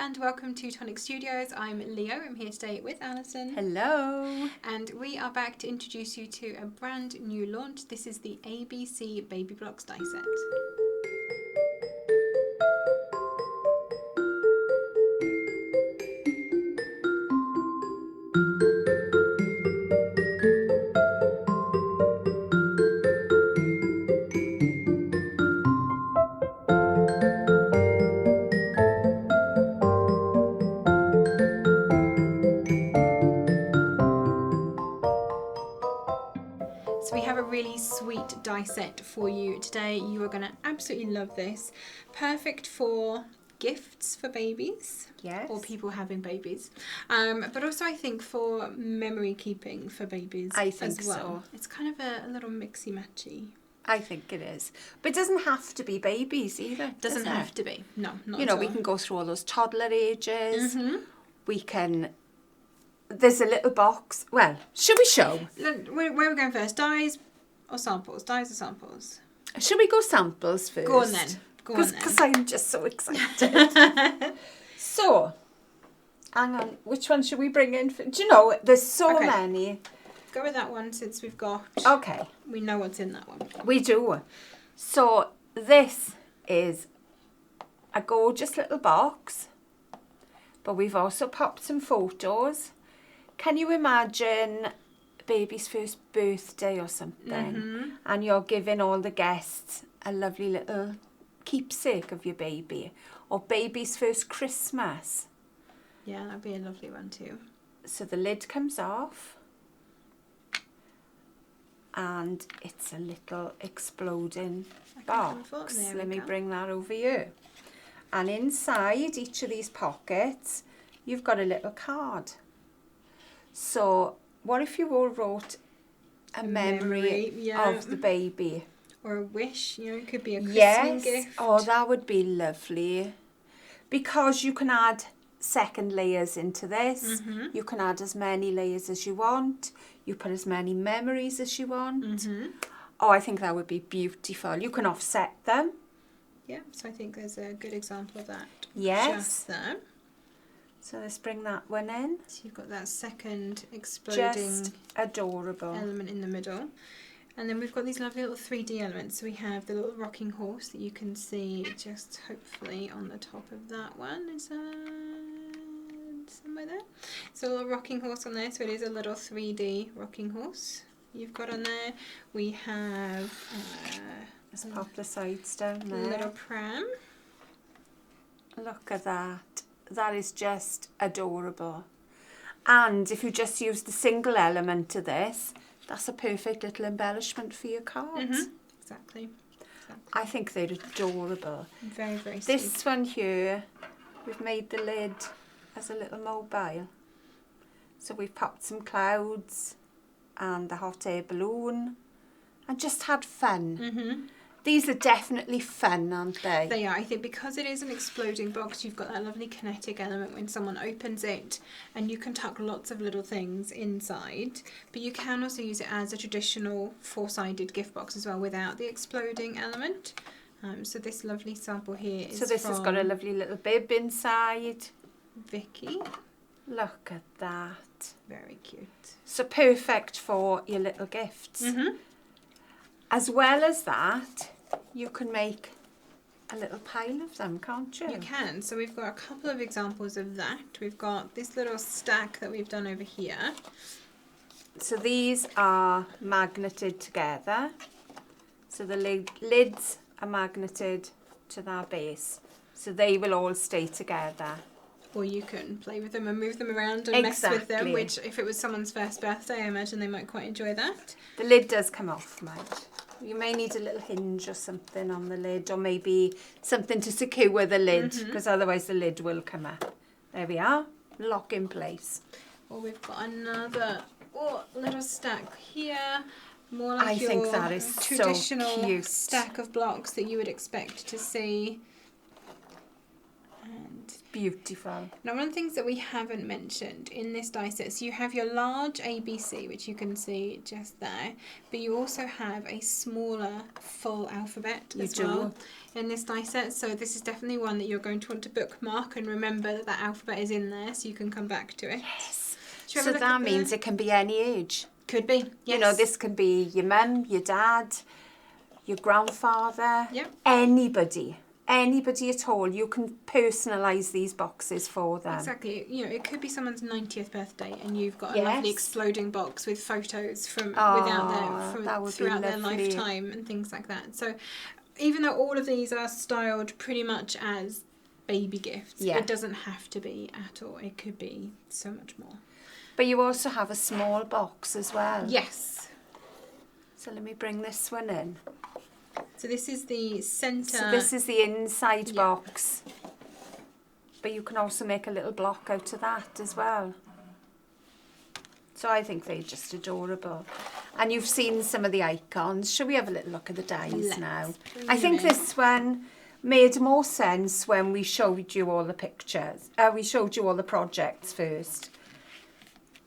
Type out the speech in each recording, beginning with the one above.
and welcome to Tonic Studios. I'm Leo. I'm here today with Alison. Hello. And we are back to introduce you to a brand new launch. This is the ABC Baby Blocks die set. So we have a really sweet die set for you today. You are going to absolutely love this. Perfect for gifts for babies. Yes. Or people having babies. But also I think for memory keeping for babies I think as well. so. It's kind of a little mixy-matchy. I think it is. But it doesn't have to be babies either. Doesn't have to be. No, not You know, at we all. can go through all those toddler ages. Mm-hmm. We can... There's a little box. Well, should we show? Where are we going first? Dies or samples? Dies or samples? Should we go samples first? Go on then. Because I'm just so excited. So, hang on. Which one should we bring in? Do you know, there's so Okay. many. Go with that one since we've got... Okay. We know what's in that one. We do. So, this is a gorgeous little box. But we've also popped some photos. Can you imagine baby's first birthday or something? Mm-hmm. And you're giving all the guests a lovely little keepsake of your baby. Or baby's first Christmas. Yeah, that'd be a lovely one too. So the lid comes off. And it's a little exploding box. Let me bring that over here. And inside each of these pockets, you've got a little card. So, what if you all wrote a memory yeah. of the baby? Or a wish, you know, it could be a christening Yes. gift. Oh, that would be lovely. Because you can add second layers into this. Mm-hmm. You can add as many layers as you want. You put as many memories as you want. Mm-hmm. Oh, I think that would be beautiful. You can offset them. Yeah, so I think there's a good example of that. Yes. Just there. So let's bring that one in. So you've got that second exploding Just adorable. element in the middle. And then we've got these lovely little 3D elements. So we have the little rocking horse that you can see just hopefully on the top of that one. Is that somewhere there? So a little rocking horse on there. So it is a little 3D rocking horse you've got on there. We have Let's pop the sides down a there. little pram. Look at that. That is just adorable. And if you just use the single element of this, that's a perfect little embellishment for your cards. Mm-hmm. Exactly. I think they're adorable. Very, very sweet. This one here, we've made the lid as a little mobile. So we've popped some clouds and the hot air balloon and just had fun. Mm-hmm. These are definitely fun, aren't they? They are. I think because it is an exploding box, you've got that lovely kinetic element when someone opens it, and you can tuck lots of little things inside. But you can also use it as a traditional four-sided gift box as well without the exploding element. So this lovely sample here is So this has got a lovely little bib inside. Vicky. Look at that. Very cute. So perfect for your little gifts. Mm-hmm. As well as that, you can make a little pile of them, can't you? You can. So we've got a couple of examples of that. We've got this little stack that we've done over here. So these are magneted together. So the lids are magneted to their base. So they will all stay together. Or you can play with them and move them around and mess with them, Exactly. which if it was someone's first birthday, I imagine they might quite enjoy that. The lid does come off, mate. You may need a little hinge or something on the lid, or maybe something to secure the lid, because otherwise the lid will come up. There we are, lock in place. Or we've got another little stack here. More like I your think that is traditional so cute. stack of blocks that you would expect to see. And beautiful. Now, one of the things that we haven't mentioned in this die set, so you have your large ABC, which you can see just there, but you also have a smaller full alphabet as well in this die set. So this is definitely one that you're going to want to bookmark and remember that that alphabet is in there so you can come back to it. Yes. So that means it can be any age. Could be, yes. You know, this can be your mum, your dad, your grandfather, Yep. anybody at all. You can personalise these boxes for them. Exactly. You know, it could be someone's 90th birthday and you've got a lovely exploding box with photos from throughout their lifetime and things like that. So even though all of these are styled pretty much as baby gifts, it doesn't have to be at all. It could be so much more. But you also have a small box as well. Yes. So let me bring this one in. So this is the centre. So this is the inside box. But you can also make a little block out of that as well. So I think they're just adorable. And you've seen some of the icons. Shall we have a little look at the dies now? I think this one made more sense when we showed you all the pictures. We showed you all the projects first.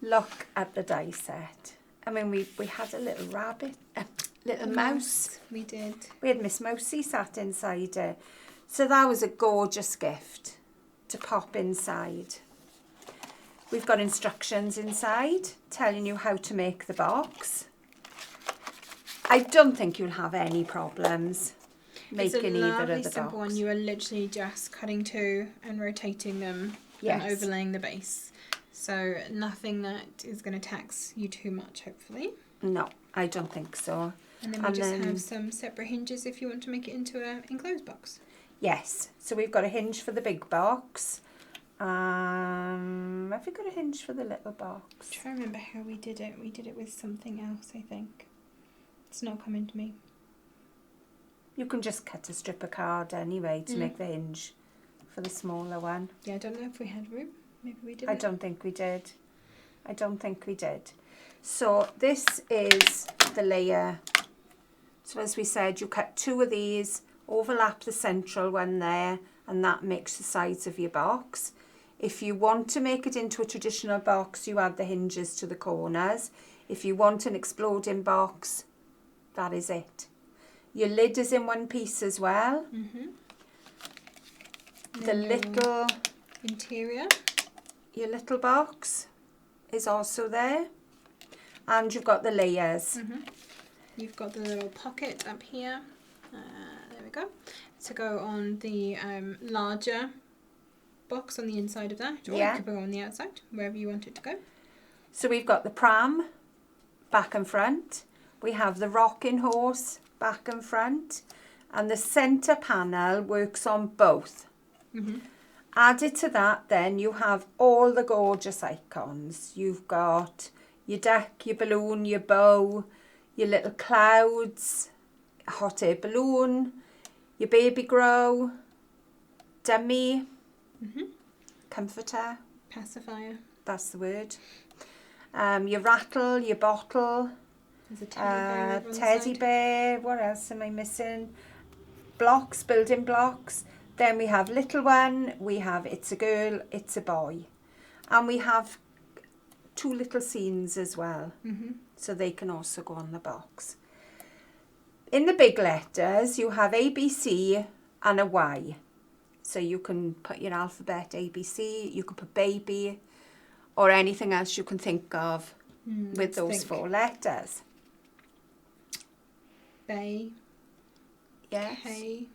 Look at the die set. I mean, we had a little rabbit, a little mouse. We did. We had Miss Mousy sat inside it. So that was a gorgeous gift to pop inside. We've got instructions inside telling you how to make the box. I don't think you'll have any problems making either of the box. It's a lovely simple one. You are literally just cutting two and rotating them and overlaying the base. So nothing that is going to tax you too much, hopefully. No, I don't think so. And then we just have some separate hinges if you want to make it into an enclosed box. Yes, so we've got a hinge for the big box. Have we got a hinge for the little box? I'm trying to remember how we did it. We did it with something else, I think. It's not coming to me. You can just cut a strip of card anyway to make the hinge for the smaller one. Yeah, I don't know if we had room. Maybe we did. I don't think we did. I don't think we did. So this is the layer. So as we said, you cut two of these, overlap the central one there, and that makes the sides of your box. If you want to make it into a traditional box, you add the hinges to the corners. If you want an exploding box, that is it. Your lid is in one piece as well. The little interior. Your little box is also there. And you've got the layers. You've got the little pocket up here. There we go. To go on the larger box on the inside of that. Or it could go on the outside, wherever you want it to go. So we've got the pram, back and front. We have the rocking horse, back and front. And the centre panel works on both. Added to that then, you have all the gorgeous icons. You've got your duck, your balloon, your bow, your little clouds, a hot air balloon, your baby grow, dummy, comforter, pacifier. That's the word. Your rattle, your bottle, there's a teddy bear. What else am I missing? Blocks, building blocks. Then we have little one, we have it's a girl, it's a boy. And we have two little scenes as well. So they can also go on the box. In the big letters, you have ABC and a Y. So you can put your alphabet ABC, you can put baby, or anything else you can think of with those 4 letters. Bay. Yes. K.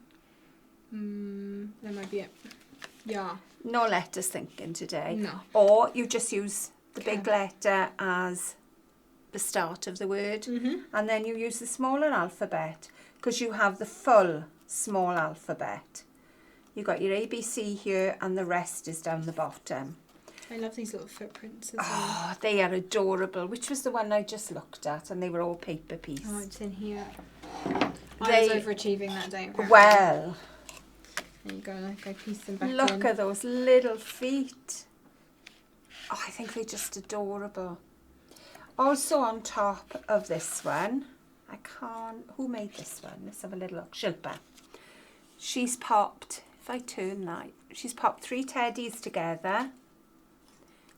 That might be it. Yeah. No letters thinking today. No. Or you just use the big letter as the start of the word. And then you use the smaller alphabet because you have the full small alphabet. You've got your ABC here and the rest is down the bottom. I love these little footprints as well. They are adorable. Which was the one I just looked at and they were all paper piece. Oh, it's in here. I was overachieving that day. Apparently. Well... There you go, like I pieced them back in. Look at those little feet. Oh, I think they're just adorable. Also on top of this one, who made this one? Let's have a little look. Shilpa. She's popped, if I turn that, she's popped 3 teddies together.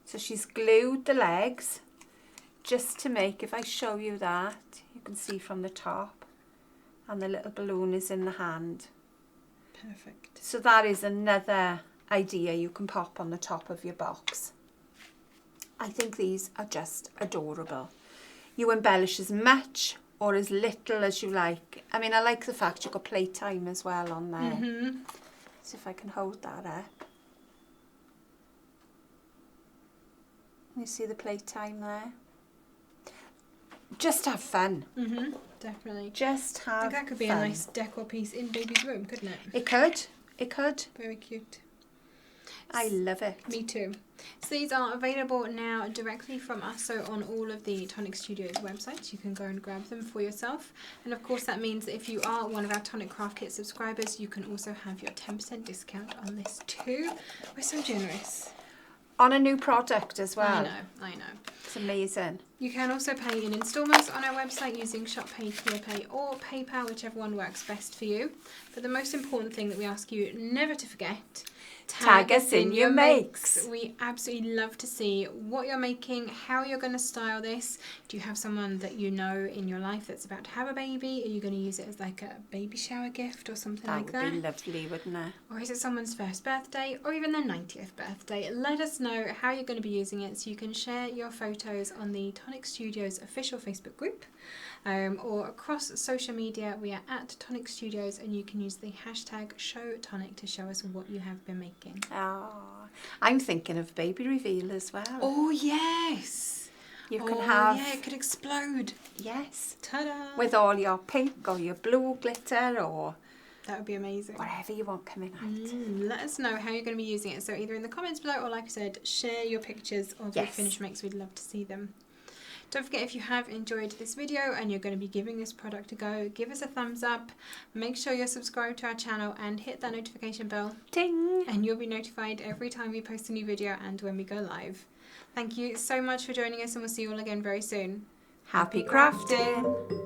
So she's glued the legs just to make, if I show you that, you can see from the top, and the little balloon is in the hand. Perfect. So that is another idea you can pop on the top of your box. I think these are just adorable. You embellish as much or as little as you like. I mean, I like the fact you've got playtime as well on there. Mm-hmm. See if I can hold that up. You see the playtime there? Just have fun. Mm-hmm. Definitely. Just have fun. I think that could be a nice decor piece in baby's room, couldn't it? It could. It could. Very cute. I love it. Me too. So these are available now directly from us, so on all of the Tonic Studios websites you can go and grab them for yourself. And of course that means that if you are one of our Tonic Craft Kit subscribers, you can also have your 10% discount on this too. We're so generous. On a new product as well. I know. It's amazing. You can also pay in instalments on our website using ShopPay, ClearPay or PayPal, whichever one works best for you. But the most important thing that we ask you never to forget, tag us in your makes. We absolutely love to see what you're making, how you're going to style this. Do you have someone that you know in your life that's about to have a baby? Are you going to use it as like a baby shower gift or something like that? That would be lovely, wouldn't it? Or is it someone's first birthday or even their 90th birthday? Let us know how you're going to be using it so you can share your photos on the Tonic Studios official Facebook group. Or across social media, we are at Tonic Studios, and you can use the hashtag #ShowTonic to show us what you have been making. Oh, I'm thinking of baby reveal as well. Oh yes, you can have. Yeah, it could explode. Yes. Ta-da! With all your pink or your blue glitter or. That would be amazing. Whatever you want coming out. Let us know how you're going to be using it. So either in the comments below, or like I said, share your pictures of your finished makes. We'd love to see them. Don't forget, if you have enjoyed this video and you're going to be giving this product a go, give us a thumbs up, make sure you're subscribed to our channel and hit that notification bell. Ding! And you'll be notified every time we post a new video and when we go live. Thank you so much for joining us, and we'll see you all again very soon. Happy crafting!